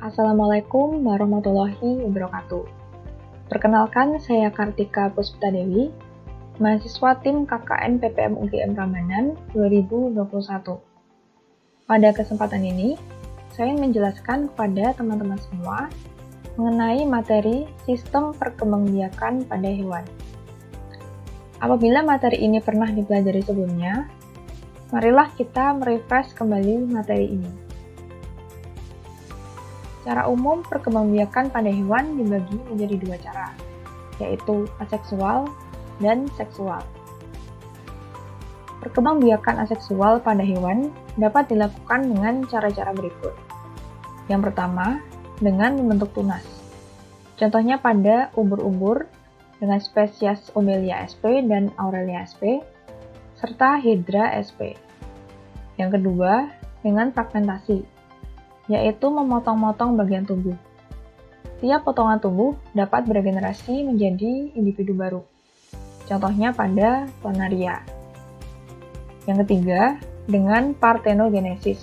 Assalamualaikum warahmatullahi wabarakatuh. Perkenalkan, saya Kartika Puspitadewi, mahasiswa tim KKN PPM UGM Prambanan 2021. Pada kesempatan ini, saya menjelaskan kepada teman-teman semua mengenai materi sistem perkembangbiakan pada hewan. Apabila materi ini pernah dipelajari sebelumnya, marilah kita merefresh kembali materi ini. Secara umum, perkembangbiakan pada hewan dibagi menjadi dua cara, yaitu aseksual dan seksual. Perkembangbiakan aseksual pada hewan dapat dilakukan dengan cara-cara berikut. Yang pertama, dengan membentuk tunas. Contohnya pada ubur-ubur dengan spesies Omelia sp dan Aurelia sp, serta Hydra sp. Yang kedua, dengan fragmentasi, yaitu memotong-motong bagian tubuh. Tiap potongan tubuh dapat beregenerasi menjadi individu baru. Contohnya pada Planaria. Yang ketiga, dengan partenogenesis.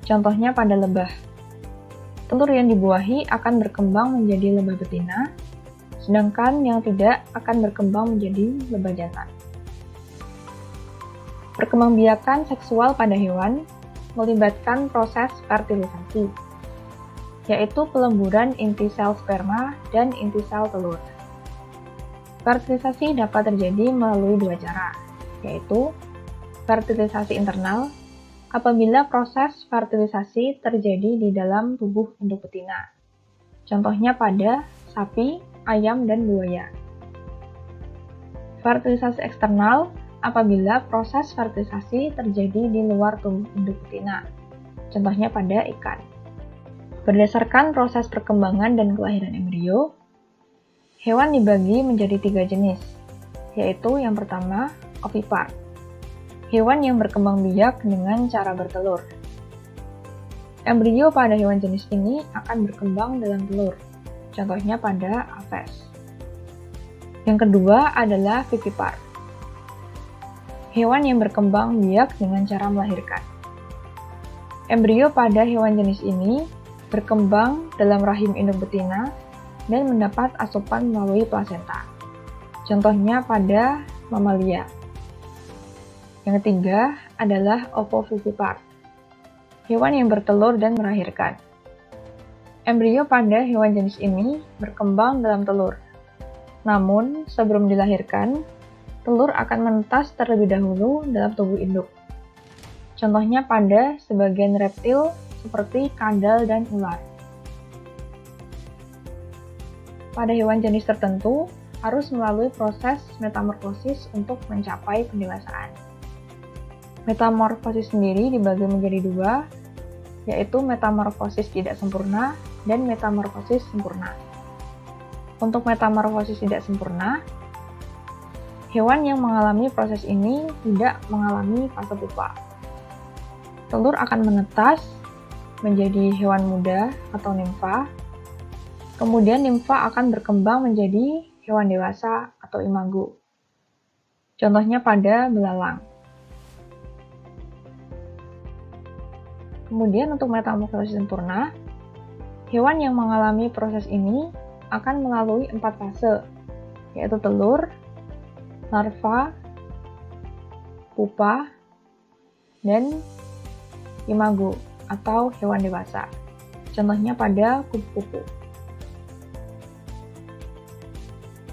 Contohnya pada lebah. Telur yang dibuahi akan berkembang menjadi lebah betina, sedangkan yang tidak akan berkembang menjadi lebah jantan. Perkembangbiakan seksual pada hewan melibatkan proses fertilisasi, yaitu pelemburan inti sel sperma dan inti sel telur. Fertilisasi dapat terjadi melalui dua cara, yaitu fertilisasi internal, apabila proses fertilisasi terjadi di dalam tubuh induk betina. Contohnya pada sapi, ayam, dan buaya. Fertilisasi eksternal, apabila proses fertilisasi terjadi di luar tubuh induk betina. Contohnya pada ikan. Berdasarkan proses perkembangan dan kelahiran embrio, hewan dibagi menjadi 3 jenis, yaitu yang pertama, ovipar. Hewan yang berkembang biak dengan cara bertelur. Embrio pada hewan jenis ini akan berkembang dalam telur, contohnya pada Aves. Yang kedua adalah vivipar. Hewan yang berkembang biak dengan cara melahirkan. Embrio pada hewan jenis ini berkembang dalam rahim induk betina dan mendapat asupan melalui plasenta. Contohnya pada mamalia. Yang ketiga adalah ovovivipar. Hewan yang bertelur dan melahirkan. Embrio pada hewan jenis ini berkembang dalam telur. Namun, sebelum dilahirkan, telur akan menetas terlebih dahulu dalam tubuh induk. Contohnya pada sebagian reptil seperti kadal dan ular. Pada hewan jenis tertentu, harus melalui proses metamorfosis untuk mencapai pendewasaan. Metamorfosis sendiri dibagi menjadi dua, yaitu metamorfosis tidak sempurna dan metamorfosis sempurna. Untuk metamorfosis tidak sempurna, hewan yang mengalami proses ini tidak mengalami fase pupa. Telur akan menetas menjadi hewan muda atau nimfa, kemudian nimfa akan berkembang menjadi hewan dewasa atau imago. Contohnya pada belalang. Kemudian untuk metamorfosis sempurna, hewan yang mengalami proses ini akan melalui 4 fase, yaitu telur, larva, pupa, dan imago atau hewan dewasa. Contohnya pada kupu-kupu.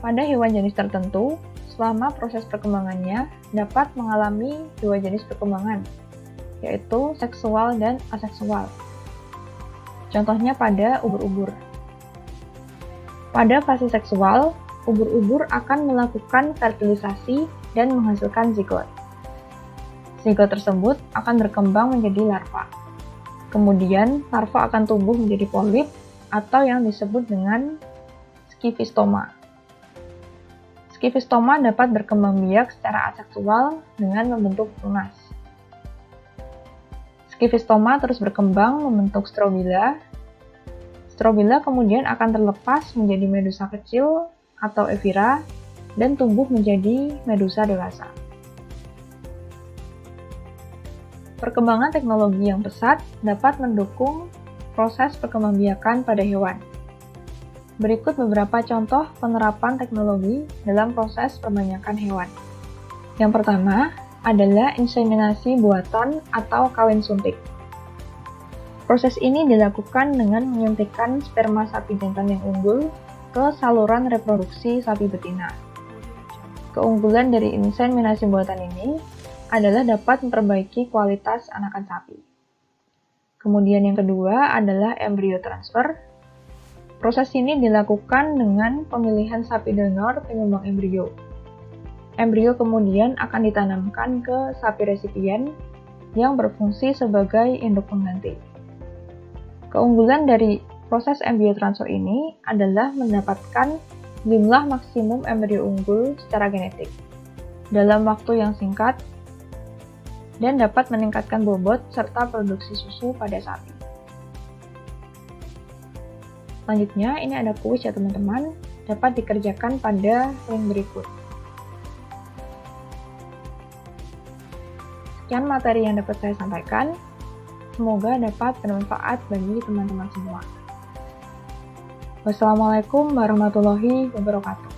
Pada hewan jenis tertentu, selama proses perkembangannya dapat mengalami 2 jenis perkembangan, yaitu seksual dan aseksual. Contohnya pada ubur-ubur. Pada fase seksual, ubur-ubur akan melakukan fertilisasi dan menghasilkan zigot. Zigot tersebut akan berkembang menjadi larva. Kemudian, larva akan tumbuh menjadi polip atau yang disebut dengan skifistoma. Skifistoma dapat berkembang biak secara aseksual dengan membentuk tunas. Skifistoma terus berkembang membentuk strobila. Strobila kemudian akan terlepas menjadi medusa kecil atau evira dan tumbuh menjadi medusa dewasa. Perkembangan teknologi yang pesat dapat mendukung proses perkembangbiakan pada hewan. Berikut beberapa contoh penerapan teknologi dalam proses perbanyakan hewan. Yang pertama adalah inseminasi buatan atau kawin suntik. Proses ini dilakukan dengan menyuntikkan sperma sapi jantan yang unggul ke saluran reproduksi sapi betina. Keunggulan dari inseminasi buatan ini adalah dapat memperbaiki kualitas anakan sapi. Kemudian yang kedua adalah embrio transfer. Proses ini dilakukan dengan pemilihan sapi donor penyumbang embrio. Embrio kemudian akan ditanamkan ke sapi resipien yang berfungsi sebagai induk pengganti. Keunggulan dari proses embrio transfer ini adalah mendapatkan jumlah maksimum embrio unggul secara genetik dalam waktu yang singkat dan dapat meningkatkan bobot serta produksi susu pada sapi. Selanjutnya, ini ada kuis ya teman-teman, dapat dikerjakan pada link berikut. Sekian materi yang dapat saya sampaikan, semoga dapat bermanfaat bagi teman-teman semua. Wassalamualaikum warahmatullahi wabarakatuh.